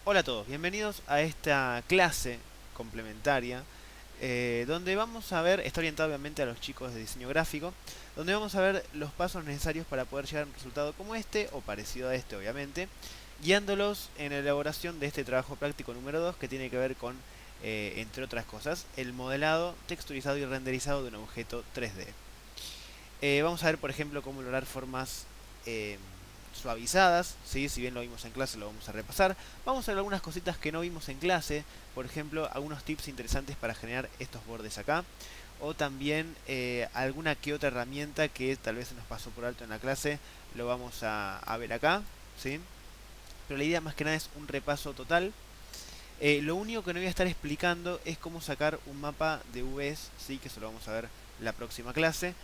Hola a todos, bienvenidos a esta clase complementaria donde vamos a ver, está orientado obviamente a los chicos de diseño gráfico, donde vamos a ver los pasos necesarios para poder llegar a un resultado como este o parecido a este obviamente, guiándolos en la elaboración de este trabajo práctico número 2 que tiene que ver con, entre otras cosas, el modelado, texturizado y renderizado de un objeto 3D. Vamos a ver, por ejemplo, cómo lograr formas eh, suavizadas, ¿sí? Si bien lo vimos en clase, lo vamos a repasar. Vamos a ver algunas cositas que no vimos en clase, por ejemplo, algunos tips interesantes para generar estos bordes acá, o también alguna que otra herramienta que tal vez se nos pasó por alto en la clase, lo vamos a ver acá, ¿sí? Pero la idea más que nada es un repaso total. Lo único que no voy a estar explicando es cómo sacar un mapa de UVs, ¿sí? Que eso lo vamos a ver la próxima clase.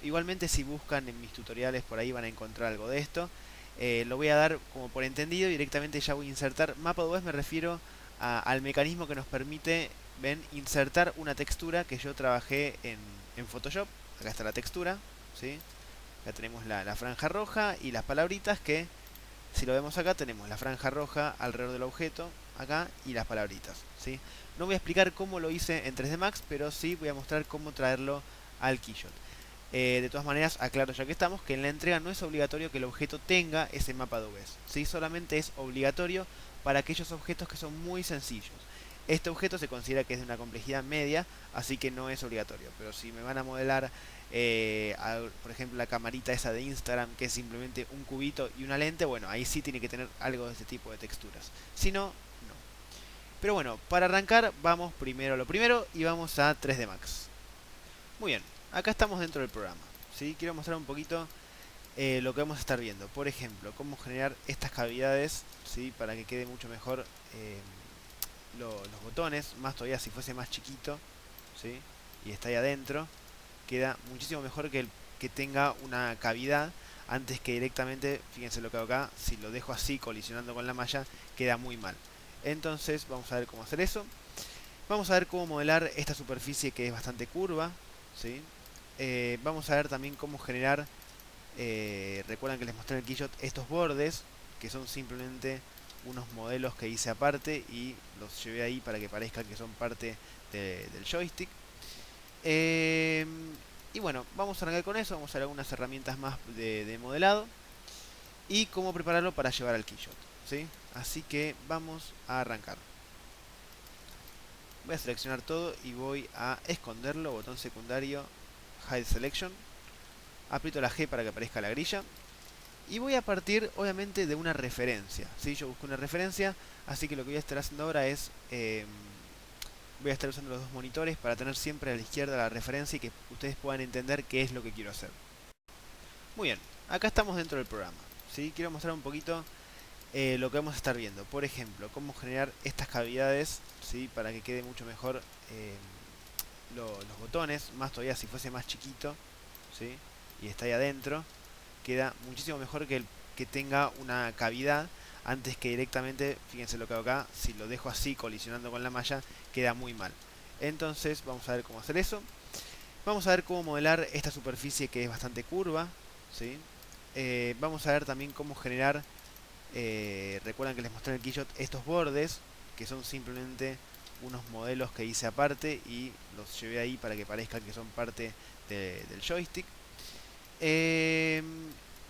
Igualmente si buscan en mis tutoriales por ahí van a encontrar algo de esto. Lo voy a dar como por entendido, directamente ya voy a insertar. Mapa de UVs me refiero al mecanismo que nos permite, ven, insertar una textura que yo trabajé en Photoshop. Acá está la textura, ¿sí? Acá tenemos la franja roja y las palabritas que, si lo vemos acá, tenemos la franja roja alrededor del objeto, acá, y las palabritas, ¿sí? No voy a explicar cómo lo hice en 3D Max, pero sí voy a mostrar cómo traerlo al Keyshot. De todas maneras, aclaro ya que estamos, que en la entrega no es obligatorio que el objeto tenga ese mapa de UVs, ¿sí? Solamente es obligatorio para aquellos objetos que son muy sencillos. Este objeto se considera que es de una complejidad media, así que no es obligatorio. Pero si me van a modelar, por ejemplo, la camarita esa de Instagram, que es simplemente un cubito y una lente, bueno, ahí sí tiene que tener algo de este tipo de texturas. Si no, no. Pero bueno, para arrancar, vamos primero a lo primero y vamos a 3D Max. Muy bien, acá estamos dentro del programa, ¿sí? Quiero mostrar un poquito lo que vamos a estar viendo. Por ejemplo, cómo generar estas cavidades, ¿sí? Para que quede mucho mejor los botones, más todavía si fuese más chiquito, ¿sí? Y está ahí adentro, queda muchísimo mejor que el que tenga una cavidad antes que directamente, fíjense lo que hago acá, si lo dejo así colisionando con la malla, queda muy mal. Entonces vamos a ver cómo hacer eso. Vamos a ver cómo modelar esta superficie que es bastante curva, ¿sí? Vamos a ver también cómo generar, recuerdan que les mostré en el Keyshot, estos bordes, que son simplemente unos modelos que hice aparte y los llevé ahí para que parezca que son parte del joystick. Eh, y bueno, vamos a arrancar con eso, vamos a ver algunas herramientas más de modelado y cómo prepararlo para llevar al Keyshot, ¿sí? Así que vamos a arrancar. Voy a seleccionar todo y voy a esconderlo, botón secundario, Hide Selection. Aprieto la G para que aparezca la grilla. Y voy a partir, obviamente, de una referencia, ¿sí? Yo busco una referencia, así que lo que voy a estar haciendo ahora es... voy a estar usando los dos monitores para tener siempre a la izquierda la referencia y que ustedes puedan entender qué es lo que quiero hacer. Muy bien, acá estamos dentro del programa, ¿sí? Quiero mostrar un poquito lo que vamos a estar viendo. Por ejemplo, cómo generar estas cavidades, ¿sí? Para que quede mucho mejor los botones, más todavía si fuese más chiquito, ¿sí? Y está ahí adentro, queda muchísimo mejor que el que tenga una cavidad antes que directamente, fíjense lo que hago acá, si lo dejo así colisionando con la malla, queda muy mal. Entonces vamos a ver cómo hacer eso. Vamos a ver cómo modelar esta superficie que es bastante curva, ¿sí? Vamos a ver también cómo generar, recuerdan que les mostré en el Keyshot, estos bordes, que son simplemente unos modelos que hice aparte y los llevé ahí para que parezcan que son parte del joystick. Eh,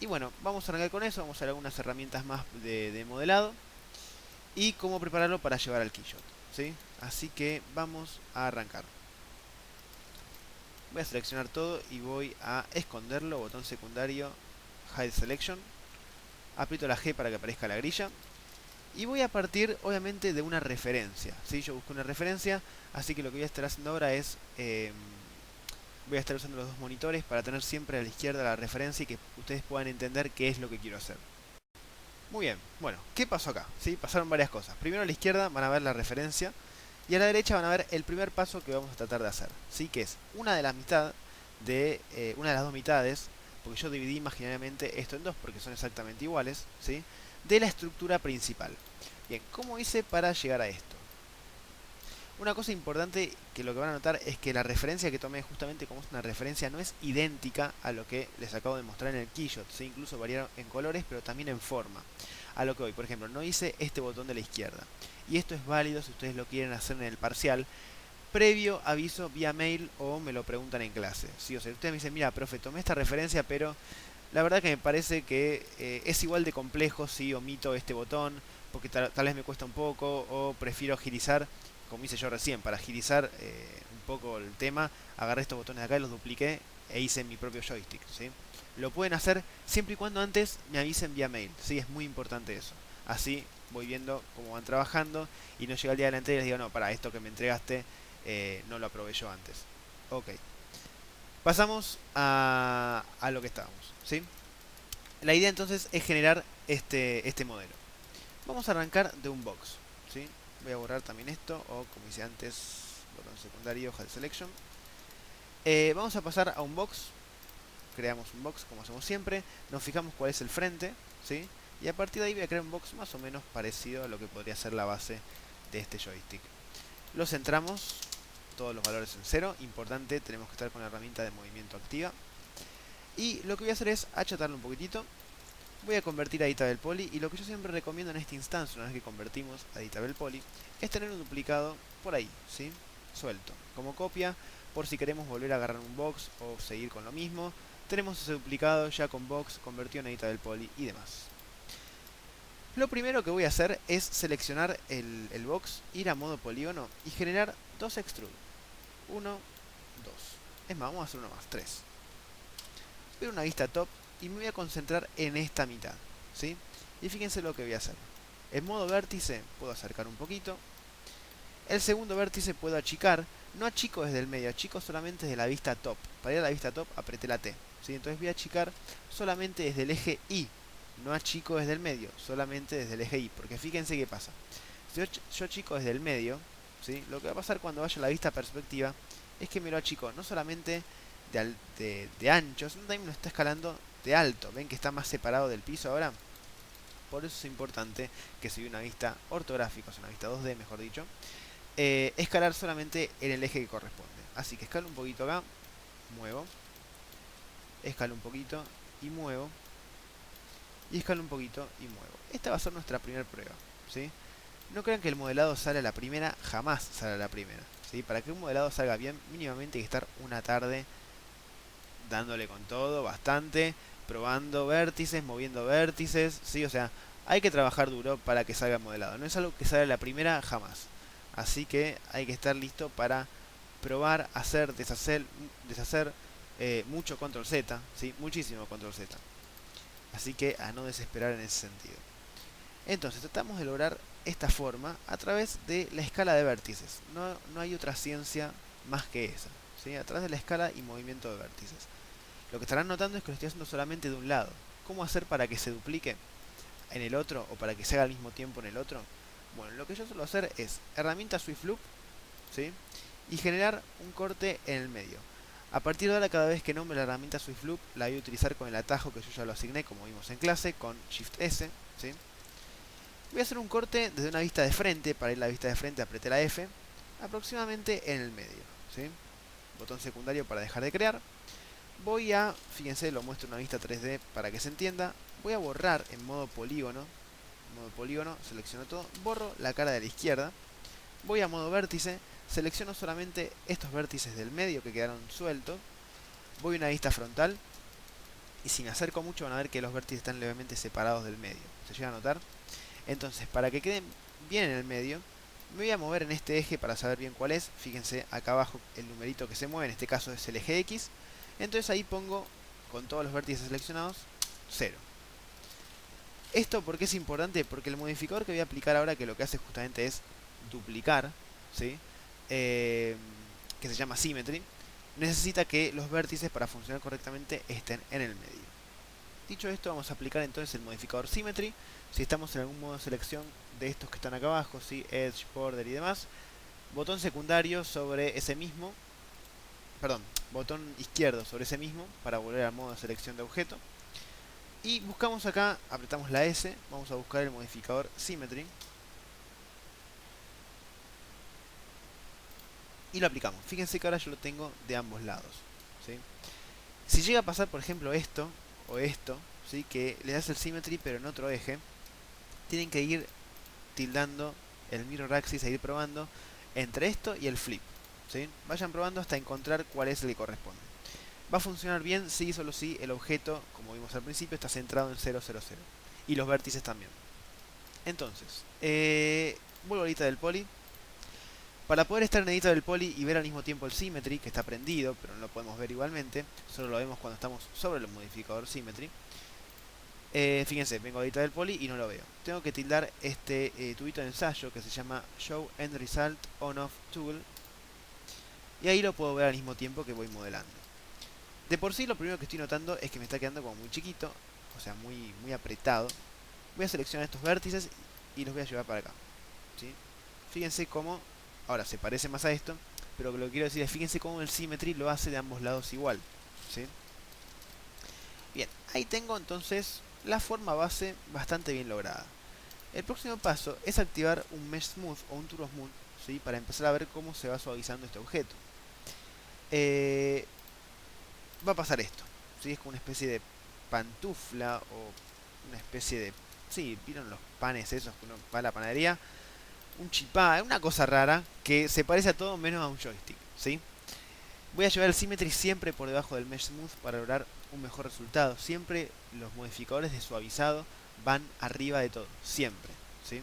y bueno, vamos a arrancar con eso, vamos a ver algunas herramientas más de modelado y cómo prepararlo para llevar al Keyshot, ¿sí? Así que vamos a arrancar. Voy a seleccionar todo y voy a esconderlo, botón secundario, Hide Selection. Aprieto la G para que aparezca la grilla. Y voy a partir, obviamente, de una referencia, ¿sí? Yo busco una referencia, así que lo que voy a estar haciendo ahora es... voy a estar usando los dos monitores para tener siempre a la izquierda la referencia y que ustedes puedan entender qué es lo que quiero hacer. Muy bien, bueno, ¿qué pasó acá? ¿Sí? Pasaron varias cosas. Primero a la izquierda van a ver la referencia y a la derecha van a ver el primer paso que vamos a tratar de hacer, ¿sí? Que es una de las mitad de una de las dos mitades, porque yo dividí imaginariamente esto en dos porque son exactamente iguales, ¿sí? De la estructura principal. Bien, ¿cómo hice para llegar a esto? Una cosa importante que lo que van a notar es que la referencia que tomé, justamente como es una referencia, no es idéntica a lo que les acabo de mostrar en el Keyshot. ¿Sí? Incluso variaron en colores, pero también en forma. A lo que voy, por ejemplo, no hice este botón de la izquierda. Y esto es válido si ustedes lo quieren hacer en el parcial, previo aviso vía mail o me lo preguntan en clase. ¿Sí? O sea, ustedes me dicen, mira, profe, tomé esta referencia, pero la verdad que me parece que es igual de complejo si omito este botón, porque tal vez me cuesta un poco, o prefiero agilizar, como hice yo recién, para agilizar un poco el tema, agarré estos botones de acá y los dupliqué e hice mi propio joystick, ¿sí? Lo pueden hacer siempre y cuando antes me avisen vía mail, ¿sí? Es muy importante eso. Así voy viendo cómo van trabajando y no llega el día de la entrega y les digo, no, para esto que me entregaste no lo aprobé yo antes. Ok. Pasamos a lo que estábamos, ¿sí? La idea entonces es generar este modelo. Vamos a arrancar de un box, ¿sí? Voy a borrar también esto, o como hice antes, botón secundario, hoja de selection. Vamos a pasar a un box. Creamos un box como hacemos siempre. Nos fijamos cuál es el frente, ¿sí? Y a partir de ahí voy a crear un box más o menos parecido a lo que podría ser la base de este joystick. Lo centramos, todos los valores en 0. Importante, tenemos que estar con la herramienta de movimiento activa. Y lo que voy a hacer es achatarlo un poquitito. Voy a convertir a Editable Poly, y lo que yo siempre recomiendo en esta instancia, una vez que convertimos a Editable Poly, es tener un duplicado por ahí, ¿sí? Suelto, como copia, por si queremos volver a agarrar un box o seguir con lo mismo. Tenemos ese duplicado ya con box, convertido en Editable Poly y demás. Lo primero que voy a hacer es seleccionar el box, ir a modo polígono y generar dos extrude. 1, 2. Es más, vamos a hacer uno más, 3. Voy a una vista top y me voy a concentrar en esta mitad, ¿sí? Y fíjense lo que voy a hacer. En modo vértice puedo acercar un poquito. El segundo vértice puedo achicar. No achico desde el medio, achico solamente desde la vista top. Para ir a la vista top apreté la T, ¿sí? Entonces voy a achicar solamente desde el eje Y. No achico desde el medio, solamente desde el eje Y. Porque fíjense qué pasa. Si yo achico desde el medio, ¿sí? Lo que va a pasar cuando vaya a la vista perspectiva es que me lo achico no solamente de ancho, sino también me lo está escalando de alto. ¿Ven que está más separado del piso ahora? Por eso es importante que si una vista ortográfica, o sea, una vista 2D mejor dicho, escalar solamente en el eje que corresponde. Así que escalo un poquito acá, muevo, escalo un poquito y muevo, y escalo un poquito y muevo. Esta va a ser nuestra primera prueba, ¿sí? No crean que el modelado sale a la primera, jamás sale a la primera, ¿sí? Para que un modelado salga bien, mínimamente hay que estar una tarde dándole con todo, bastante, probando vértices, moviendo vértices, ¿sí? O sea, hay que trabajar duro para que salga modelado. No es algo que sale a la primera jamás. Así que hay que estar listo para probar, hacer, deshacer mucho control Z, ¿sí? Muchísimo control Z. Así que a no desesperar en ese sentido. Entonces tratamos de lograr esta forma a través de la escala de vértices. No hay otra ciencia más que esa, ¿sí? A través de la escala y movimiento de vértices. Lo que estarán notando es que lo estoy haciendo solamente de un lado. ¿Cómo hacer para que se duplique en el otro o para que se haga al mismo tiempo en el otro? Bueno, lo que yo suelo hacer es herramienta Swift Loop, ¿sí? Y generar un corte en el medio. A partir de ahora, cada vez que nombre la herramienta Swift Loop, la voy a utilizar con el atajo que yo ya lo asigné, como vimos en clase, con Shift S, ¿sí? Voy a hacer un corte desde una vista de frente. Para ir a la vista de frente apreté la F, aproximadamente en el medio, ¿sí? Botón secundario para dejar de crear. Voy a, fíjense, lo muestro en una vista 3D para que se entienda. Voy a borrar en modo polígono. Selecciono todo, borro la cara de la izquierda. Voy a modo vértice, selecciono solamente estos vértices del medio que quedaron sueltos. Voy a una vista frontal. Y si me acerco mucho van a ver que los vértices están levemente separados del medio. ¿Se llega a notar? Entonces, para que queden bien en el medio, me voy a mover en este eje para saber bien cuál es. Fíjense acá abajo el numerito que se mueve, en este caso es el eje X. Entonces ahí pongo, con todos los vértices seleccionados, 0. ¿Esto por qué es importante? Porque el modificador que voy a aplicar ahora, que lo que hace justamente es duplicar, ¿sí? Que se llama Symmetry, necesita que los vértices para funcionar correctamente estén en el medio. Dicho esto, vamos a aplicar entonces el modificador Symmetry. Si estamos en algún modo de selección de estos que están acá abajo, ¿sí? Edge, Border y demás, botón secundario sobre ese mismo, perdón, botón izquierdo sobre ese mismo para volver al modo de selección de objeto. Y buscamos acá, apretamos la S, vamos a buscar el modificador Symmetry. Y lo aplicamos. Fíjense que ahora yo lo tengo de ambos lados, ¿sí? Si llega a pasar, por ejemplo, esto o esto, ¿sí? Que le das el Symmetry pero en otro eje, tienen que ir tildando el mirror axis e ir probando entre esto y el flip, ¿sí? Vayan probando hasta encontrar cuál es el que corresponde. Va a funcionar bien si y solo si el objeto, como vimos al principio, está centrado en 0, 0, 0. Y los vértices también. Entonces, vuelvo a la edita del poly. Para poder estar en edita del poly y ver al mismo tiempo el symmetry, que está prendido, pero no lo podemos ver igualmente, solo lo vemos cuando estamos sobre el modificador symmetry. Fíjense, vengo a editar el poly y no lo veo. Tengo que tildar este tubito de ensayo que se llama Show End Result On Off Tool. Y ahí lo puedo ver al mismo tiempo que voy modelando. De por sí lo primero que estoy notando es que me está quedando como muy chiquito, o sea, muy apretado. Voy a seleccionar estos vértices y los voy a llevar para acá, ¿sí? Fíjense cómo, ahora se parece más a esto, pero lo que quiero decir es, fíjense cómo el symmetry lo hace de ambos lados igual, ¿sí? Bien, ahí tengo entonces la forma base bastante bien lograda. El próximo paso es activar un Mesh Smooth o un Turbo Smooth, ¿sí? Para empezar a ver cómo se va suavizando este objeto. Va a pasar esto, ¿sí? Es como una especie de pantufla o una especie de... Sí, ¿vieron los panes esos que uno va a la panadería? Un chipá, una cosa rara que se parece a todo menos a un joystick, ¿sí? Voy a llevar el symmetry siempre por debajo del mesh smooth para lograr un mejor resultado. Siempre los modificadores de suavizado van arriba de todo, siempre, ¿sí?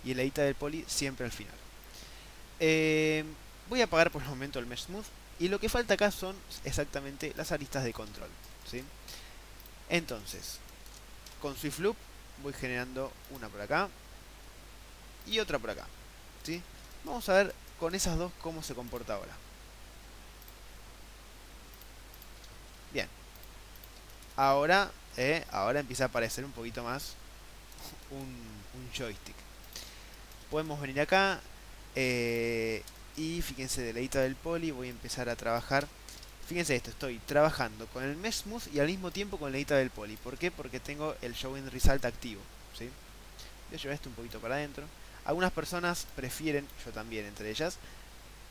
Y el edita del poly siempre al final. Voy a apagar por el momento el mesh smooth y lo que falta acá son exactamente las aristas de control, ¿sí? Entonces, con Swift Loop voy generando una por acá y otra por acá, ¿sí? Vamos a ver con esas dos cómo se comporta ahora. Bien, ahora empieza a aparecer un poquito más un joystick. Podemos venir acá y fíjense, de la edita del poly voy a empezar a trabajar. Fíjense esto, estoy trabajando con el Mesh Smooth y al mismo tiempo con la edita del poly. ¿Por qué? Porque tengo el Show End Result activo, ¿sí? Voy a llevar esto un poquito para adentro. Algunas personas prefieren, yo también entre ellas,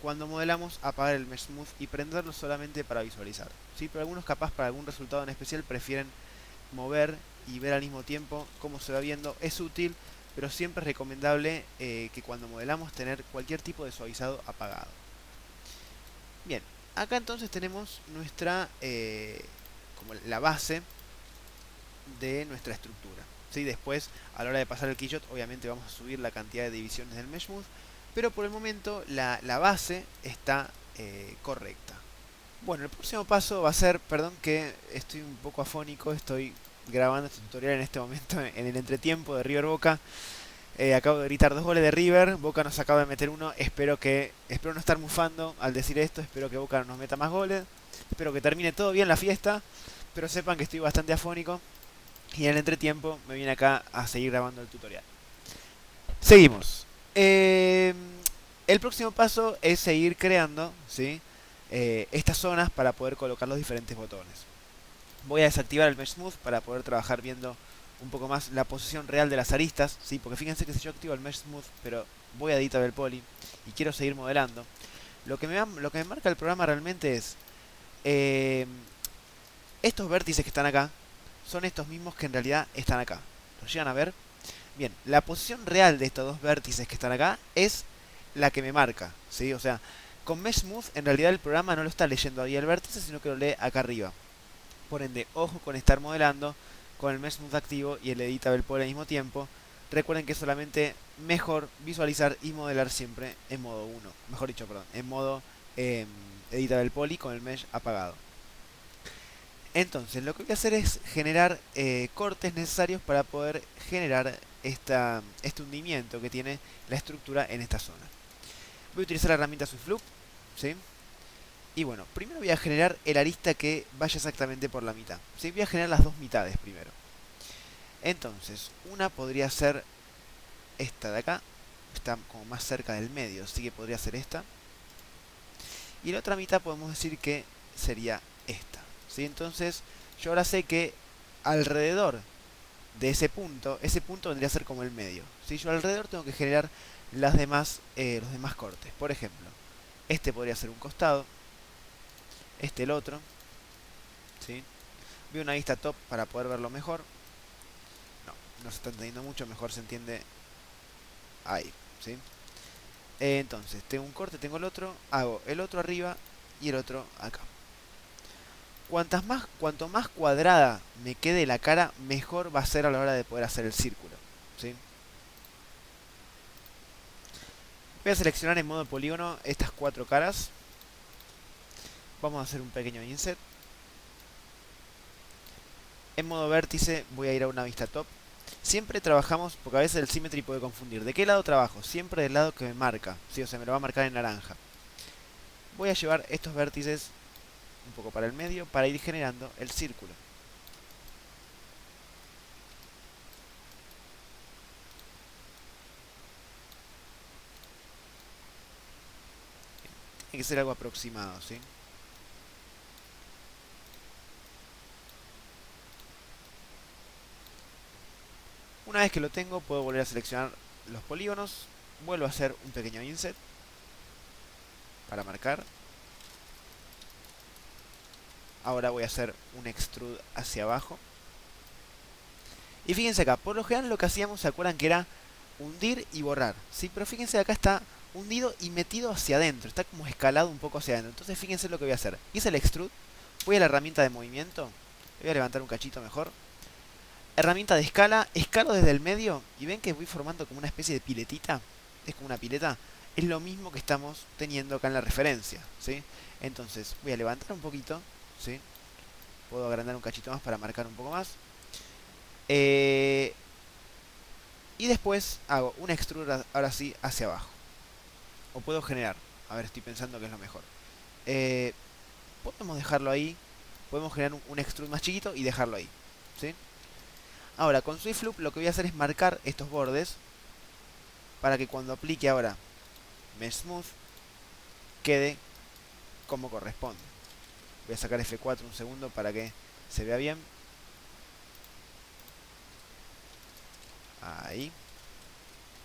cuando modelamos apagar el Mesh Smooth y prenderlo solamente para visualizar, ¿sí? Pero algunos capaz para algún resultado en especial prefieren mover y ver al mismo tiempo cómo se va viendo. Es útil, pero siempre es recomendable que cuando modelamos tener cualquier tipo de suavizado apagado. Bien, acá entonces tenemos nuestra como la base de nuestra estructura, ¿sí? Después, a la hora de pasar el keyshot, obviamente vamos a subir la cantidad de divisiones del mesh smooth, pero por el momento la base está correcta. Bueno, el próximo paso va a ser, perdón que estoy un poco afónico, estoy grabando este tutorial en este momento en el entretiempo de River Boca. Acabo de gritar 2 goles de River, Boca nos acaba de meter uno, espero no estar mufando al decir esto, espero que Boca nos meta más goles, espero que termine todo bien la fiesta, pero sepan que estoy bastante afónico y en el entretiempo me vine acá a seguir grabando el tutorial. Seguimos. El próximo paso es seguir creando, ¿sí? Estas zonas para poder colocar los diferentes botones. Voy a desactivar el Mesh Smooth para poder trabajar viendo un poco más la posición real de las aristas, ¿sí? Porque fíjense que si yo activo el Mesh Smooth, pero voy a editar el poly y quiero seguir modelando, lo que me marca el programa realmente es estos vértices que están acá son estos mismos que en realidad están acá. ¿Los llegan a ver? Bien, la posición real de estos dos vértices que están acá es la que me marca, ¿sí? O sea, con Mesh Smooth en realidad el programa no lo está leyendo ahí el vértice, sino que lo lee acá arriba. Por ende, ojo con estar modelando con el Mesh Smooth activo y el Editable Poly al mismo tiempo. Recuerden que es solamente mejor visualizar y modelar siempre en modo 1. Mejor dicho, perdón, en modo Editable Poly con el Mesh apagado. Entonces, lo que voy a hacer es generar cortes necesarios para poder generar este hundimiento que tiene la estructura en esta zona. Voy a utilizar la herramienta SwiftLoop, ¿sí? Y bueno, primero voy a generar el arista que vaya exactamente por la mitad, ¿sí? Voy a generar las dos mitades primero. Entonces, una podría ser esta de acá, está como más cerca del medio, así que podría ser esta. Y la otra mitad podemos decir que sería esta, ¿sí? Entonces, yo ahora sé que alrededor de ese punto vendría a ser como el medio, ¿sí? Yo alrededor tengo que generar los demás cortes. Por ejemplo, este podría ser un costado, este el otro, ¿sí? Veo una vista top para poder verlo mejor. No, no se está entendiendo mucho, mejor se entiende ahí, ¿sí? Entonces, tengo un corte, tengo el otro, hago el otro arriba y el otro acá. Cuanto más cuadrada me quede la cara, mejor va a ser a la hora de poder hacer el círculo, ¿sí? Voy a seleccionar en modo polígono estas cuatro caras. Vamos a hacer un pequeño inset. En modo vértice voy a ir a una vista top. Siempre trabajamos, porque a veces el symmetry puede confundir. ¿De qué lado trabajo? Siempre del lado que me marca, ¿sí? O sea, me lo va a marcar en naranja. Voy a llevar estos vértices un poco para el medio para ir generando el círculo. Tiene que ser algo aproximado, ¿sí? Una vez que lo tengo, puedo volver a seleccionar los polígonos. Vuelvo a hacer un pequeño inset para marcar. Ahora voy a hacer un extrude hacia abajo. Y fíjense acá, por lo general lo que hacíamos, ¿se acuerdan que era hundir y borrar? ¿Sí? Pero fíjense acá está hundido y metido hacia adentro, está como escalado un poco hacia adentro. Entonces fíjense lo que voy a hacer. Hice el extrude, voy a la herramienta de movimiento, voy a levantar un cachito mejor. Herramienta de escala, escalo desde el medio y ven que voy formando como una especie de piletita. Es como una pileta. Es lo mismo que estamos teniendo acá en la referencia, ¿sí? Entonces voy a levantar un poquito, ¿sí? Puedo agrandar un cachito más para marcar un poco más. Y después hago un extrude ahora sí hacia abajo. O puedo generar. A ver, estoy pensando que es lo mejor. Eh, Podemos dejarlo ahí. Podemos generar un extrude más chiquito y dejarlo ahí, ¿sí? Ahora, con Swift Loop lo que voy a hacer es marcar estos bordes para que cuando aplique ahora Mesh Smooth quede como corresponde. Voy a sacar F4 un segundo para que se vea bien. Ahí.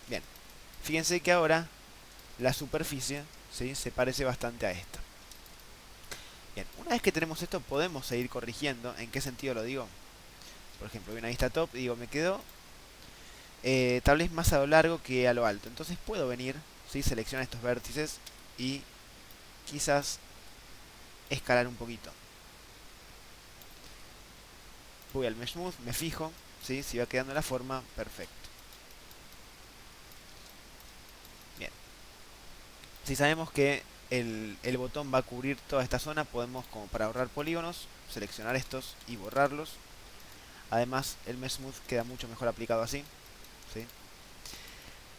Bien. Fíjense que ahora la superficie, ¿sí?, se parece bastante a esta. Bien, una vez que tenemos esto podemos seguir corrigiendo. ¿En qué sentido lo digo? Por ejemplo, voy a una vista top y digo, me quedó tal vez más a lo largo que a lo alto. Entonces puedo venir, ¿sí?, seleccionar estos vértices y quizás escalar un poquito. Voy al Mesh Smooth, me fijo, ¿sí?, si va quedando la forma, perfecto. Bien. Si sabemos que el botón va a cubrir toda esta zona, podemos, como para ahorrar polígonos, seleccionar estos y borrarlos. Además, el Mesh Smooth queda mucho mejor aplicado así, ¿sí?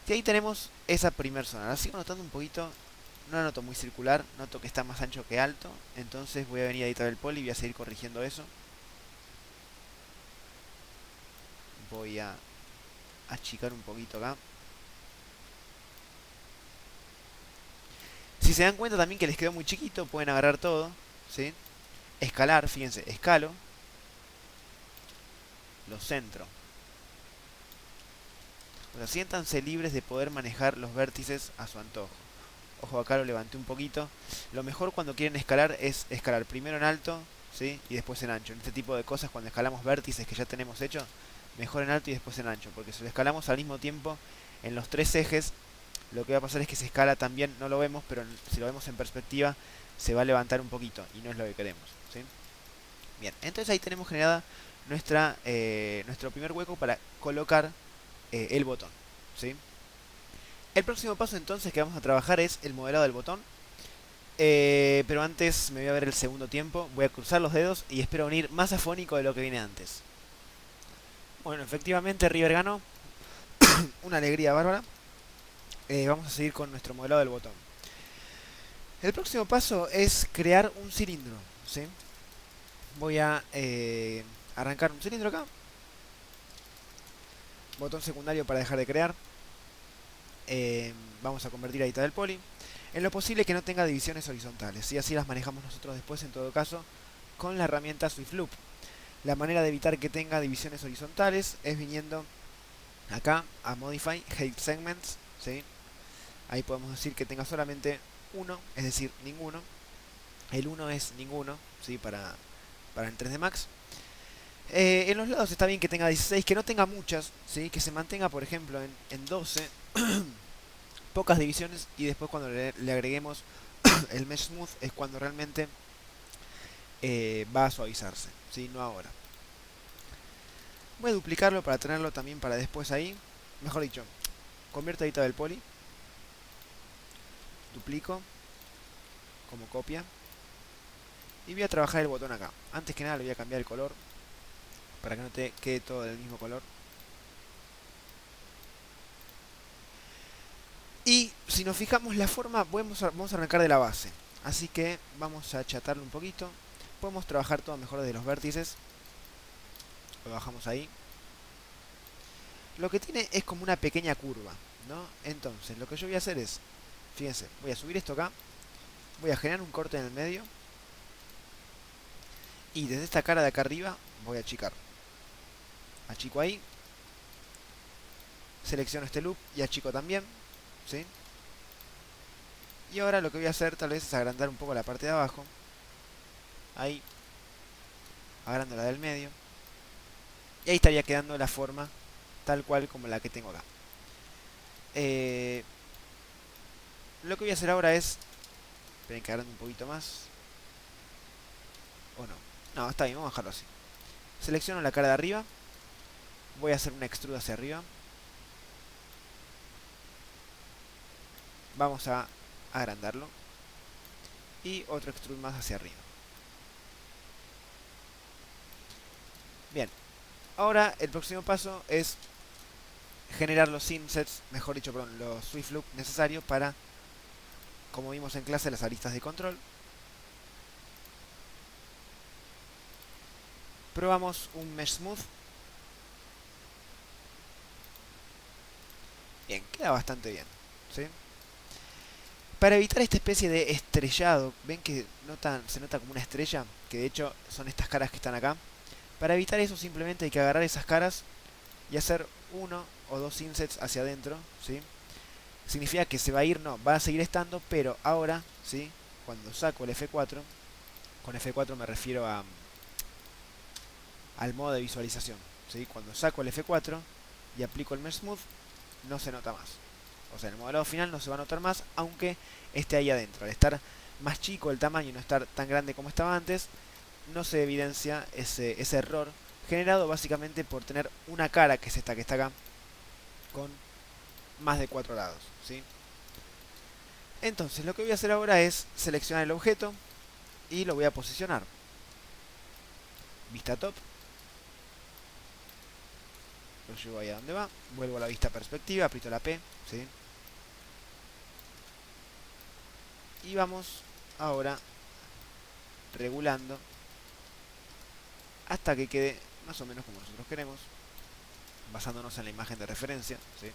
Y ahí tenemos esa primera zona. La sigo notando un poquito, no la noto muy circular, noto que está más ancho que alto. Entonces voy a venir a editar el poly y voy a seguir corrigiendo eso. Voy a achicar un poquito acá. Si se dan cuenta también que les quedó muy chiquito, pueden agarrar todo, ¿sí? Escalar, fíjense, escalo, lo centro. O sea, siéntanse libres de poder manejar los vértices a su antojo. Ojo, acá lo levanté un poquito. Lo mejor cuando quieren escalar es escalar primero en alto, ¿sí?, y después en ancho. En este tipo de cosas, cuando escalamos vértices que ya tenemos hecho, mejor en alto y después en ancho. Porque si lo escalamos al mismo tiempo en los tres ejes, lo que va a pasar es que se escala también, no lo vemos, pero si lo vemos en perspectiva, se va a levantar un poquito y no es lo que queremos, ¿sí? Bien, entonces ahí tenemos generada nuestro primer hueco para colocar el botón, ¿sí? El próximo paso entonces que vamos a trabajar es el modelado del botón. Pero antes me voy a ver el segundo tiempo. Voy a cruzar los dedos y espero unir más afónico de lo que viene antes. Bueno, efectivamente River ganó. Una alegría bárbara. Vamos a seguir con nuestro modelado del botón. El próximo paso es crear un cilindro, ¿sí? Voy a arrancar un cilindro acá. Botón secundario para dejar de crear. Vamos a convertir a editar el poly. En lo posible que no tenga divisiones horizontales, y así las manejamos nosotros después en todo caso con la herramienta Swift Loop. La manera de evitar que tenga divisiones horizontales es viniendo acá a Modify Height Segments, ¿sí? Ahí podemos decir que tenga solamente uno, es decir, ninguno. El 1 es ninguno, ¿sí?, para el 3D Max. En los lados está bien que tenga 16, que no tenga muchas, ¿sí? Que se mantenga, por ejemplo, en 12, pocas divisiones, y después cuando le agreguemos el Mesh Smooth es cuando realmente va a suavizarse, ¿sí? No ahora. Voy a duplicarlo para tenerlo también para después ahí. Mejor dicho, convierto a edita del poly, duplico como copia, y voy a trabajar el botón acá. Antes que nada le voy a cambiar el color, para que no te quede todo del mismo color. Y si nos fijamos la forma, vamos a arrancar de la base. Así que vamos a achatarlo un poquito. Podemos trabajar todo mejor desde los vértices. Lo bajamos ahí. Lo que tiene es como una pequeña curva, ¿no? Entonces, lo que yo voy a hacer es, fíjense, voy a subir esto acá. Voy a generar un corte en el medio. Y desde esta cara de acá arriba voy a achicar. Achico ahí. Selecciono este loop y achico también, ¿sí? Y ahora lo que voy a hacer tal vez es agrandar un poco la parte de abajo. Ahí. Agrando la del medio. Y ahí estaría quedando la forma tal cual como la que tengo acá. Lo que voy a hacer ahora es... Esperen que agrande un poquito más. ¿O no? No, está bien, vamos a dejarlo así. Selecciono la cara de arriba. Voy a hacer una extrude hacia arriba. Vamos a agrandarlo. Y otro extrude más hacia arriba. Bien. Ahora el próximo paso es generar los simsets, mejor dicho, perdón, los swift loop necesarios para, como vimos en clase, las aristas de control. Probamos un mesh smooth. Bien, queda bastante bien, ¿sí? Para evitar esta especie de estrellado, ven que se nota como una estrella, que de hecho son estas caras que están acá. Para evitar eso simplemente hay que agarrar esas caras y hacer uno o dos insets hacia adentro, ¿sí? Significa que se va a ir, no, va a seguir estando, pero ahora, ¿sí? Cuando saco el F4, con F4 me refiero al modo de visualización, ¿sí? Cuando saco el F4 y aplico el Mesh Smooth, no se nota más. O sea, en el modelado final no se va a notar más, aunque esté ahí adentro. Al estar más chico el tamaño y no estar tan grande como estaba antes, no se evidencia ese error generado básicamente por tener una cara, que es esta que está acá, con más de 4 lados, ¿sí? Entonces, lo que voy a hacer ahora es seleccionar el objeto y lo voy a posicionar. Vista top. Lo llevo ahí a donde va. Vuelvo a la vista perspectiva, aprieto la P, ¿sí? Y vamos ahora regulando hasta que quede más o menos como nosotros queremos, basándonos en la imagen de referencia, ¿sí?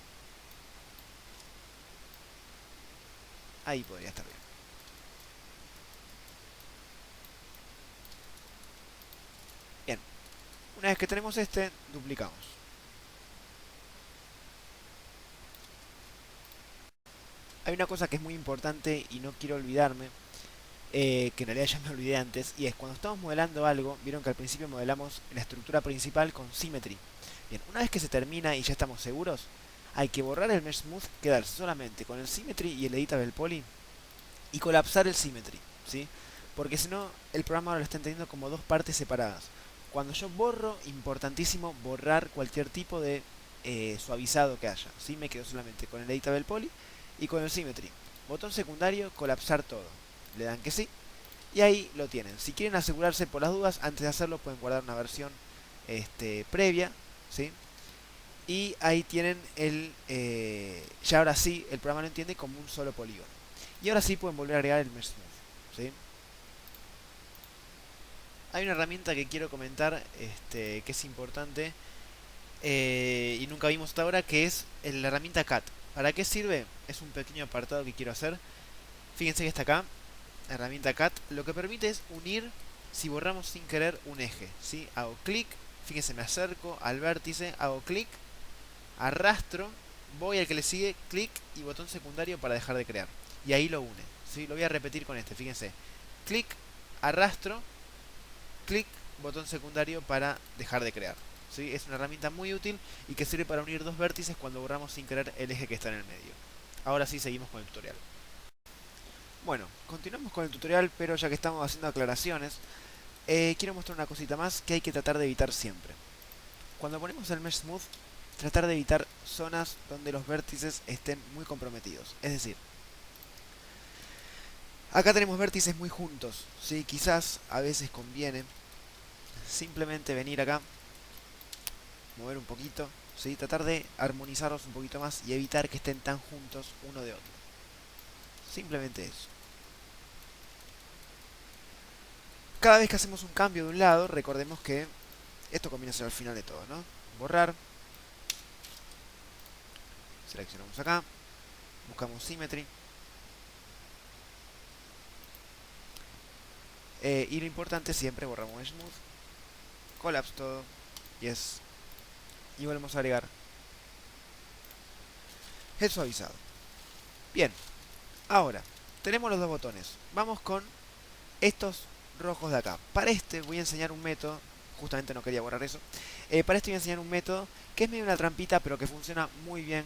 Ahí podría estar bien. Bien, una vez que tenemos este, duplicamos. Hay una cosa que es muy importante y no quiero olvidarme, que en realidad ya me olvidé antes, y es cuando estamos modelando algo, vieron que al principio modelamos la estructura principal con Symmetry. Bien, una vez que se termina y ya estamos seguros, hay que borrar el Mesh Smooth, quedarse solamente con el Symmetry y el Editable Poly, y colapsar el Symmetry, ¿sí? Porque si no, el programa ahora lo está entendiendo como dos partes separadas. Cuando yo borro, importantísimo borrar cualquier tipo de suavizado que haya, ¿sí? Me quedo solamente con el Editable Poly y con el Symmetry. Botón secundario, colapsar todo. Le dan que sí. Y ahí lo tienen. Si quieren asegurarse por las dudas, antes de hacerlo pueden guardar una versión previa, ¿sí? Y ahí tienen ya ahora sí, el programa lo entiende como un solo polígono. Y ahora sí pueden volver a agregar el Mesh Smooth, ¿sí? Hay una herramienta que quiero comentar, que es importante, y nunca vimos hasta ahora, que es la herramienta CAT. ¿Para qué sirve? Es un pequeño apartado que quiero hacer. Fíjense que está acá, herramienta CAT, lo que permite es unir, si borramos sin querer, un eje, ¿sí? Hago clic, fíjense, me acerco al vértice, hago clic, arrastro, voy al que le sigue, clic y botón secundario para dejar de crear. Y ahí lo une, ¿sí? Lo voy a repetir con este, fíjense. Clic, arrastro, clic, botón secundario para dejar de crear. ¿Sí? Es una herramienta muy útil y que sirve para unir dos vértices cuando borramos sin querer el eje que está en el medio. Ahora sí seguimos con el tutorial. Bueno, continuamos con el tutorial, pero ya que estamos haciendo aclaraciones, quiero mostrar una cosita más que hay que tratar de evitar siempre. Cuando ponemos el Mesh Smooth, tratar de evitar zonas donde los vértices estén muy comprometidos. Es decir, acá tenemos vértices muy juntos, ¿sí? Quizás a veces conviene simplemente venir acá, mover un poquito, ¿sí? Tratar de armonizarlos un poquito más y evitar que estén tan juntos uno de otro. Simplemente eso. Cada vez que hacemos un cambio de un lado, recordemos que esto comienza a ser al final de todo, ¿no? Borrar. Seleccionamos acá. Buscamos Symmetry. Y lo importante siempre, borramos Smooth. Collapse todo. Yes. Y volvemos a agregar el suavizado. Bien. Ahora, tenemos los dos botones. Vamos con estos rojos de acá. Para este voy a enseñar un método. Justamente no quería borrar eso. Para este voy a enseñar un método que es medio una trampita, pero que funciona muy bien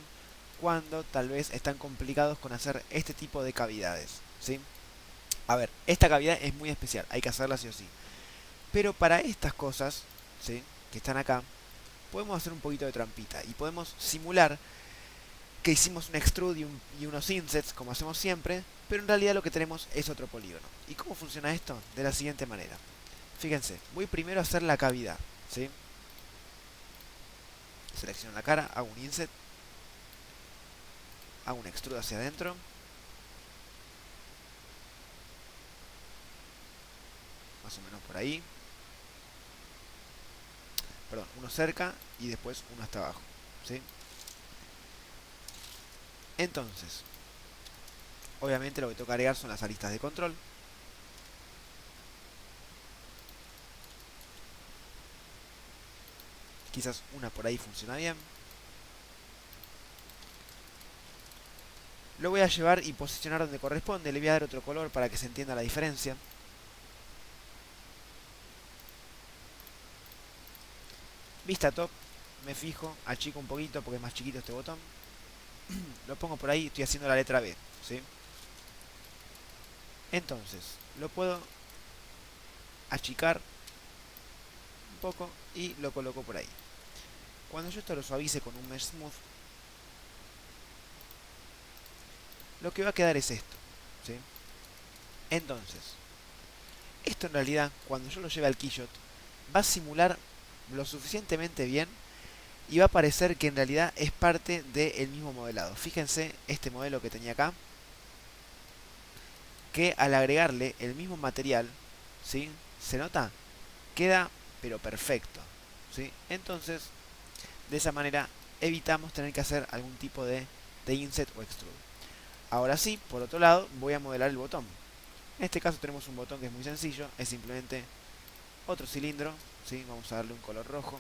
cuando tal vez están complicados con hacer este tipo de cavidades, ¿sí? A ver, esta cavidad es muy especial, hay que hacerla sí o sí. Pero para estas cosas, ¿sí?, que están acá, podemos hacer un poquito de trampita y podemos simular que hicimos un extrude y unos insets, como hacemos siempre, pero en realidad lo que tenemos es otro polígono. ¿Y cómo funciona esto? De la siguiente manera. Fíjense, voy primero a hacer la cavidad, ¿sí? Selecciono la cara, hago un inset, hago un extrude hacia adentro, más o menos por ahí. Perdón, uno cerca y después uno hasta abajo, ¿sí? Entonces, obviamente lo que toca agregar son las aristas de control. Quizás una por ahí funciona bien. Lo voy a llevar y posicionar donde corresponde. Le voy a dar otro color para que se entienda la diferencia. Vista top. Me fijo, achico un poquito porque es más chiquito este botón. Lo pongo por ahí, estoy haciendo la letra B, ¿sí? Entonces, lo puedo achicar un poco y lo coloco por ahí. Cuando yo esto lo suavice con un Mesh Smooth, lo que va a quedar es esto, ¿sí? Entonces, esto en realidad, cuando yo lo lleve al Keyshot, va a simular lo suficientemente bien y va a parecer que en realidad es parte del mismo modelado. Fíjense este modelo que tenía acá, que al agregarle el mismo material, ¿sí?, ¿se nota? Queda pero perfecto, ¿sí? Entonces, de esa manera evitamos tener que hacer algún tipo de inset o extrude. Ahora sí, por otro lado, voy a modelar el botón. En este caso tenemos un botón que es muy sencillo, es simplemente otro cilindro, ¿sí? Vamos a darle un color rojo.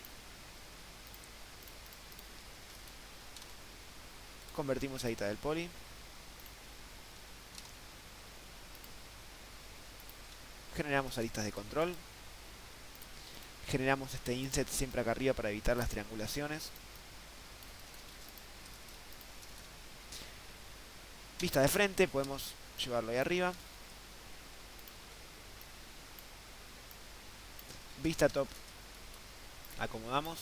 Convertimos a edita del poly. Generamos aristas de control. Generamos este inset siempre acá arriba para evitar las triangulaciones. Vista de frente, podemos llevarlo ahí arriba. Vista top, acomodamos.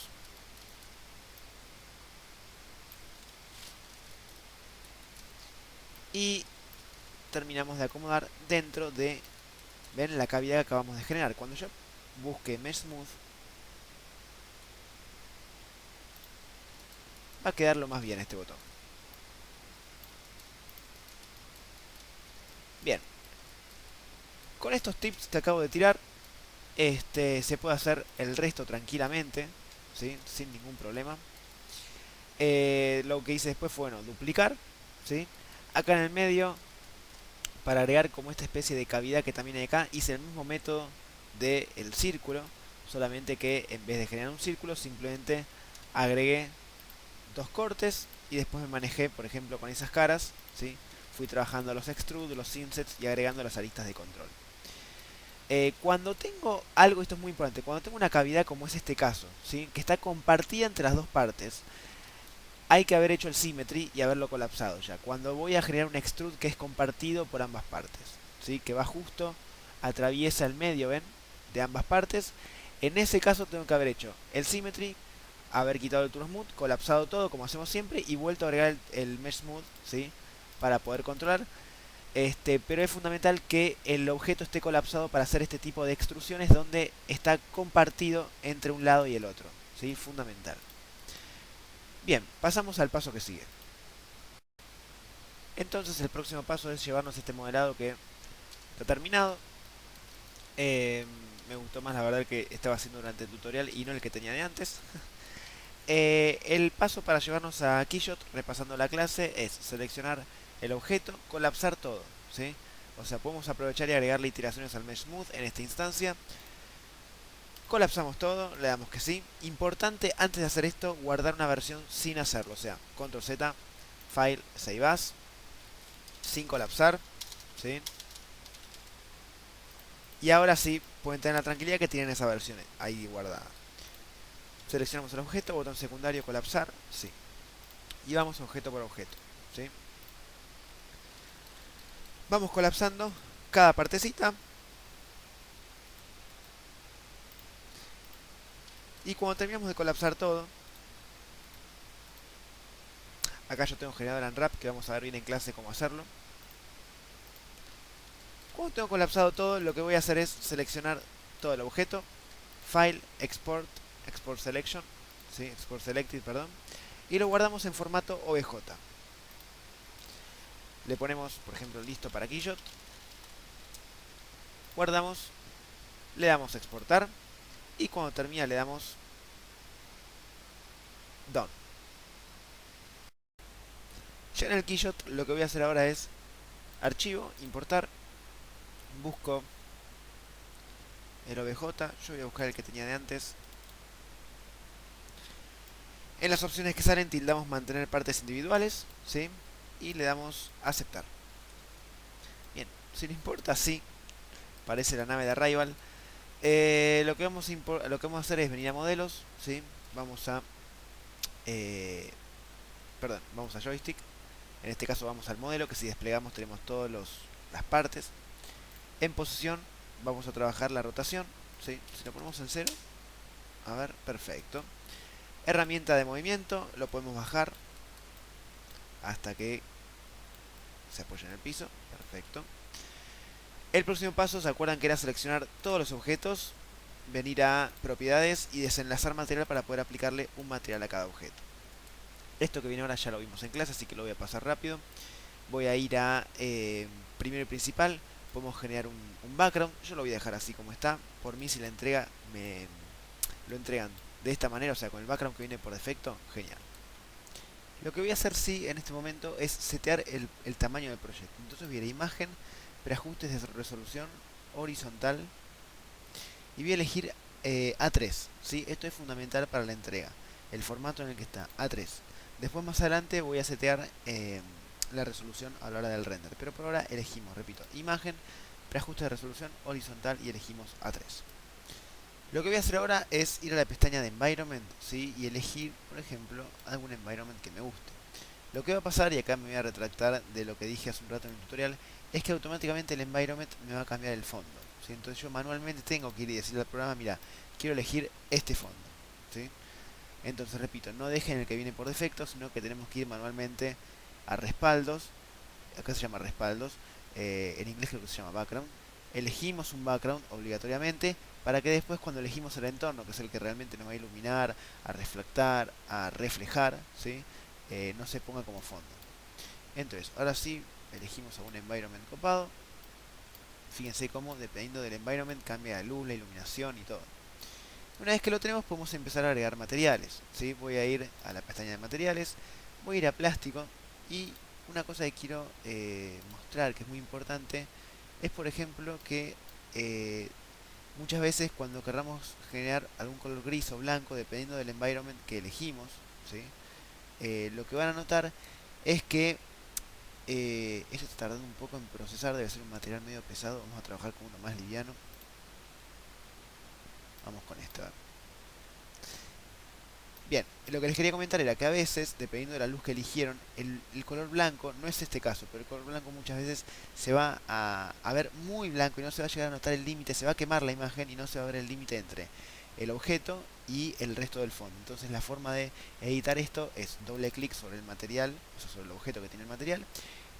Y terminamos de acomodar dentro de, ven, la cavidad que acabamos de generar. Cuando yo busque Mesh Smooth, va a quedar lo más bien este botón. Bien. Con estos tips que acabo de tirar, se puede hacer el resto tranquilamente, ¿sí?, sin ningún problema. Lo que hice después fue, bueno, duplicar, ¿sí? Acá en el medio, para agregar como esta especie de cavidad que también hay acá, hice el mismo método del círculo, solamente que en vez de generar un círculo, simplemente agregué dos cortes y después me manejé, por ejemplo, con esas caras, ¿sí? Fui trabajando los extrude, los insets y agregando las aristas de control. Cuando tengo algo, esto es muy importante, cuando tengo una cavidad como es este caso, ¿sí? Que está compartida entre las dos partes, hay que haber hecho el symmetry y haberlo colapsado ya. Cuando voy a generar un extrude que es compartido por ambas partes, ¿sí? Que va justo, atraviesa el medio, ¿ven? De ambas partes. En ese caso tengo que haber hecho el symmetry, haber quitado el tool smooth, colapsado todo como hacemos siempre y vuelto a agregar el mesh smooth, ¿sí? Para poder controlar. Pero es fundamental que el objeto esté colapsado para hacer este tipo de extrusiones donde está compartido entre un lado y el otro, ¿sí? Fundamental. Bien, pasamos al paso que sigue. Entonces el próximo paso es llevarnos este modelado que está terminado. Eh, Me gustó más la verdad el que estaba haciendo durante el tutorial y no el que tenía de antes. El paso para llevarnos a Keyshot, repasando la clase, es seleccionar el objeto, colapsar todo, ¿sí? O sea, podemos aprovechar y agregarle iteraciones al Mesh Smooth en esta instancia. Colapsamos todo, le damos que sí. Importante, antes de hacer esto, guardar una versión sin hacerlo. O sea, Control Z, File, Save As, sin colapsar, ¿sí? Y ahora sí, pueden tener la tranquilidad que tienen esa versión ahí guardada. Seleccionamos el objeto, botón secundario, colapsar, sí. Y vamos objeto por objeto, ¿sí? Vamos colapsando cada partecita. Y cuando terminamos de colapsar todo, acá yo tengo un generador unwrap que vamos a ver bien en clase cómo hacerlo. Cuando tengo colapsado todo, lo que voy a hacer es seleccionar todo el objeto, File, Export, Export Selection, ¿sí? Export Selected, perdón, y lo guardamos en formato OBJ. Le ponemos, por ejemplo, listo para Keyshot, guardamos, le damos a exportar y cuando termina le damos Done. Ya en el Keyshot lo que voy a hacer ahora es archivo, importar, busco el OBJ, yo voy a buscar el que tenía de antes. En las opciones que salen tildamos mantener partes individuales, ¿sí? Y le damos aceptar. Bien, si no importa, sí, parece la nave de Arrival. Lo que vamos a hacer es venir a modelos, ¿sí? Vamos a... eh, perdón, vamos a joystick. En este caso vamos al modelo, que si desplegamos tenemos todas las partes. En posición vamos a trabajar la rotación, ¿sí? Si lo ponemos en cero, a ver, perfecto. Herramienta de movimiento, lo podemos bajar hasta que se apoye en el piso, perfecto. El próximo paso, ¿se acuerdan que era seleccionar todos los objetos, venir a propiedades y desenlazar material para poder aplicarle un material a cada objeto? Esto que viene ahora ya lo vimos en clase, así que lo voy a pasar rápido. Voy a ir a primero y principal, podemos generar un background, yo lo voy a dejar así como está. Por mí si la entrega me lo entregan de esta manera, o sea con el background que viene por defecto, genial. Lo que voy a hacer sí en este momento es setear el tamaño del proyecto. Entonces voy a ir a imagen, preajustes de resolución horizontal y voy a elegir A3, ¿sí? Esto es fundamental para la entrega, el formato en el que está, A3. Después más adelante voy a setear la resolución a la hora del render, pero por ahora elegimos, repito, imagen, preajuste de resolución horizontal y elegimos A3. Lo que voy a hacer ahora es ir a la pestaña de Environment, ¿sí? Y elegir, por ejemplo, algún environment que me guste. Lo que va a pasar, y acá me voy a retractar de lo que dije hace un rato en el tutorial, es que automáticamente el environment me va a cambiar el fondo, ¿sí? Entonces yo manualmente tengo que ir y decirle al programa, mira, quiero elegir este fondo, ¿sí? Entonces repito, no dejen el que viene por defecto, sino que tenemos que ir manualmente a respaldos, acá se llama respaldos, en inglés creo que se llama background. Elegimos un background obligatoriamente para que después cuando elegimos el entorno, que es el que realmente nos va a iluminar, a reflectar, a reflejar, ¿sí? No se ponga como fondo. Entonces, ahora sí, elegimos a un environment copado. Fíjense cómo dependiendo del environment cambia la luz, la iluminación y todo. Una vez que lo tenemos podemos empezar a agregar materiales, ¿sí? Voy a ir a la pestaña de materiales, voy a ir a plástico y una cosa que quiero mostrar que es muy importante es por ejemplo que muchas veces cuando querramos generar algún color gris o blanco dependiendo del environment que elegimos, ¿sí? Lo que van a notar es que esto está tardando un poco en procesar, debe ser un material medio pesado, vamos a trabajar con uno más liviano. Vamos con esta. Bien, lo que les quería comentar era que a veces, dependiendo de la luz que eligieron, el color blanco, no es este caso, pero el color blanco muchas veces se va a ver muy blanco y no se va a llegar a notar el límite, se va a quemar la imagen y no se va a ver el límite entre el objeto y el resto del fondo. Entonces la forma de editar esto es doble clic sobre el material, o sea, sobre el objeto que tiene el material,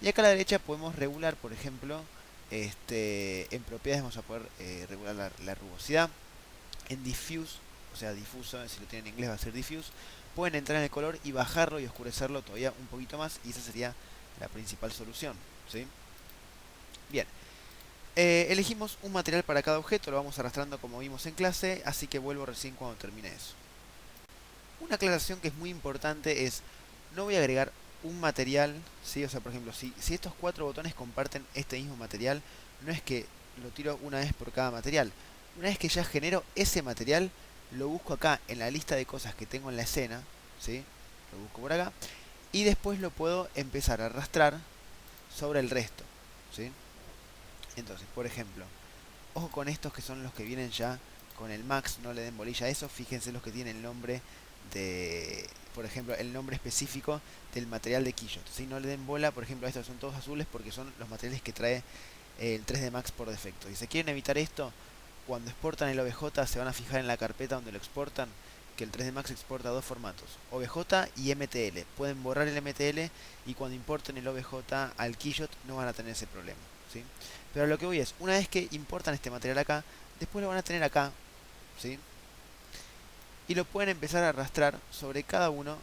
y acá a la derecha podemos regular, por ejemplo, en propiedades vamos a poder regular la rugosidad, en diffuse, o sea difuso, si lo tienen en inglés va a ser diffuse, pueden entrar en el color y bajarlo y oscurecerlo todavía un poquito más, y esa sería la principal solución, ¿sí? Bien, elegimos un material para cada objeto, lo vamos arrastrando como vimos en clase, así que vuelvo recién cuando termine eso. Una aclaración que es muy importante es, no voy a agregar un material, ¿sí? O sea, por ejemplo, si estos cuatro botones comparten este mismo material, no es que lo tiro una vez por cada material. Una vez que ya genero ese material, lo busco acá en la lista de cosas que tengo en la escena, ¿sí? Lo busco por acá, y después lo puedo empezar a arrastrar sobre el resto, ¿sí? Entonces, por ejemplo, ojo con estos que son los que vienen ya con el max, no le den bolilla a eso, fíjense los que tienen el nombre de, por ejemplo, el nombre específico del material de Keyshot. Si no le den bola, por ejemplo, a estos son todos azules porque son los materiales que trae el 3D Max por defecto. Si se quieren evitar esto, cuando exportan el OBJ se van a fijar en la carpeta donde lo exportan, que el 3D Max exporta dos formatos, OBJ y MTL. Pueden borrar el MTL y cuando importen el OBJ al Keyshot no van a tener ese problema, ¿sí? Pero lo que voy es, una vez que importan este material acá, después lo van a tener acá, ¿sí? Y lo pueden empezar a arrastrar sobre cada uno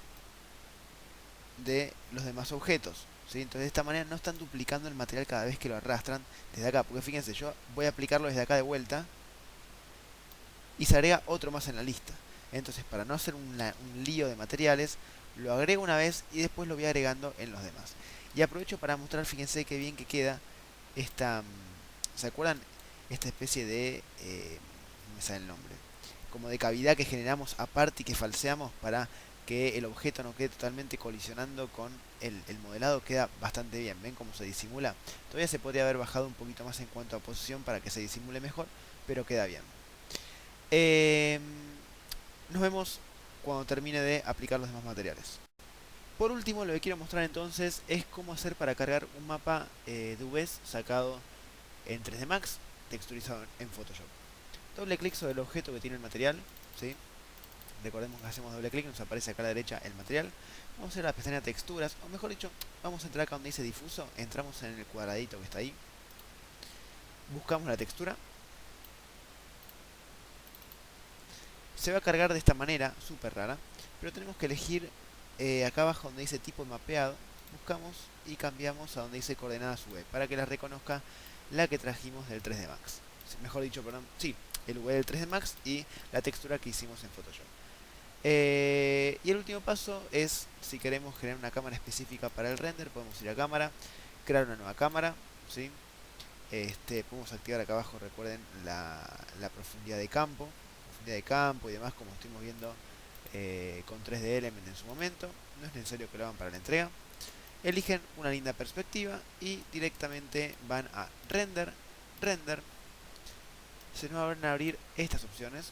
de los demás objetos, ¿sí? Entonces de esta manera no están duplicando el material cada vez que lo arrastran desde acá, porque fíjense, yo voy a aplicarlo desde acá de vuelta y se agrega otro más en la lista. Entonces para no hacer un lío de materiales, lo agrego una vez y después lo voy agregando en los demás. Y aprovecho para mostrar, fíjense qué bien que queda esta, ¿se acuerdan? Esta especie de, no me sale el nombre, como de cavidad que generamos aparte y que falseamos para que el objeto no quede totalmente colisionando con el modelado, queda bastante bien. ¿Ven cómo se disimula? Todavía se podría haber bajado un poquito más en cuanto a posición para que se disimule mejor, pero queda bien. Nos vemos cuando termine de aplicar los demás materiales. Por último, lo que quiero mostrar entonces es cómo hacer para cargar un mapa de UVs sacado en 3D Max, texturizado en Photoshop. Doble clic sobre el objeto que tiene el material, ¿sí? Recordemos que hacemos doble clic, nos aparece acá a la derecha el material. Vamos a ir a la pestaña texturas, o mejor dicho, vamos a entrar acá donde dice difuso, entramos en el cuadradito que está ahí, buscamos la textura, se va a cargar de esta manera, súper rara, pero tenemos que elegir acá abajo donde dice tipo mapeado, buscamos y cambiamos a donde dice coordenadas UV, para que la reconozca la que trajimos del 3D Max. Mejor dicho, perdón, sí, el UV del 3D Max y la textura que hicimos en Photoshop. Y el último paso es, si queremos generar una cámara específica para el render, podemos ir a cámara, crear una nueva cámara, ¿sí? Podemos activar acá abajo, recuerden, la profundidad de campo y demás, como estuvimos viendo con 3D Element en su momento. No es necesario que lo hagan para la entrega. Eligen una linda perspectiva y directamente van a render, render. Se nos van a abrir estas opciones.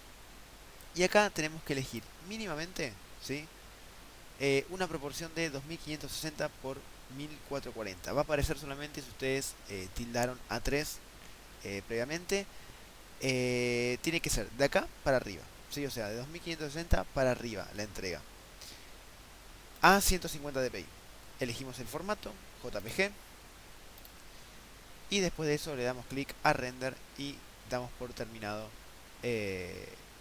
Y acá tenemos que elegir mínimamente, ¿sí? Una proporción de 2560 por 1440. Va a aparecer solamente si ustedes tildaron A3 previamente. Tiene que ser de acá para arriba, ¿sí? O sea, de 2560 para arriba la entrega. A 150 dpi. Elegimos el formato, JPG. Y después de eso le damos clic a render y damos por terminado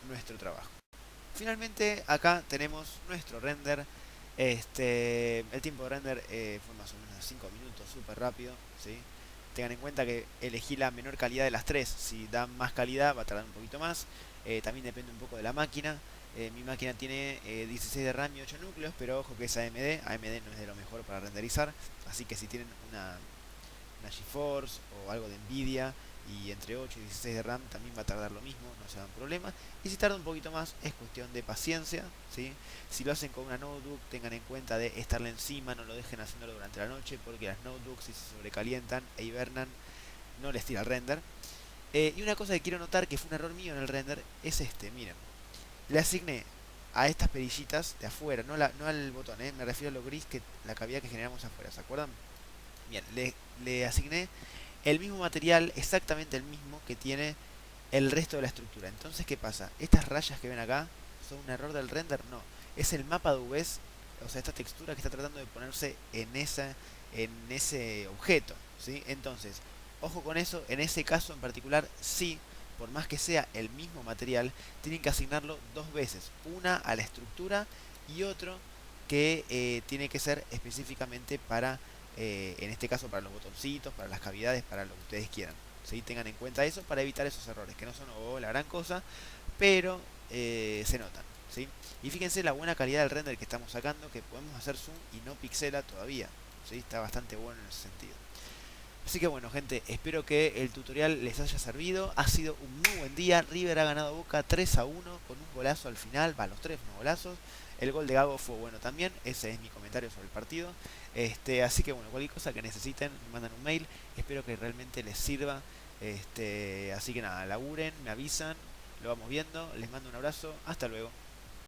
nuestro trabajo. Finalmente acá tenemos nuestro render. El tiempo de render fue más o menos 5 minutos, súper rápido, ¿sí? Tengan en cuenta que elegí la menor calidad de las tres. Si dan más calidad va a tardar un poquito más. También depende un poco de la máquina. Mi máquina tiene 16 de RAM y 8 núcleos, pero ojo que es AMD. AMD no es de lo mejor para renderizar. Así que si tienen una GeForce o algo de Nvidia y entre 8 y 16 de RAM también va a tardar lo mismo, no se dan problemas. Y si tarda un poquito más es cuestión de paciencia, ¿sí? Si lo hacen con una notebook, tengan en cuenta de estarle encima, no lo dejen haciéndolo durante la noche, porque las notebooks, si se sobrecalientan e hibernan, no les tira el render. Y una cosa que quiero notar que fue un error mío en el render es este, miren. Le asigné a estas perillitas de afuera, no al botón, me refiero a lo gris, que la cavidad que generamos afuera, ¿se acuerdan? Bien, le asigné el mismo material, exactamente el mismo que tiene el resto de la estructura. Entonces, ¿qué pasa? Estas rayas que ven acá son un error del render, no. Es el mapa de UVs, o sea, esta textura que está tratando de ponerse en ese objeto, ¿sí? Entonces, ojo con eso, en ese caso en particular, sí, por más que sea el mismo material, tienen que asignarlo dos veces. Una a la estructura y otro que tiene que ser específicamente para, en este caso, para los botoncitos, para las cavidades, para lo que ustedes quieran. ¿Sí? Tengan en cuenta eso para evitar esos errores, que no son la gran cosa, pero se notan. ¿Sí? Y fíjense la buena calidad del render que estamos sacando, que podemos hacer zoom y no pixela todavía. ¿Sí? Está bastante bueno en ese sentido. Así que bueno, gente, espero que el tutorial les haya servido. Ha sido un muy buen día. River ha ganado Boca 3-1 con un golazo al final. Va, los tres unos golazos. El gol de Gago fue bueno también. Ese es mi comentario sobre el partido. Así que bueno, cualquier cosa que necesiten, me mandan un mail. Espero que realmente les sirva. Así que nada, laburen, me avisan. Lo vamos viendo. Les mando un abrazo. Hasta luego.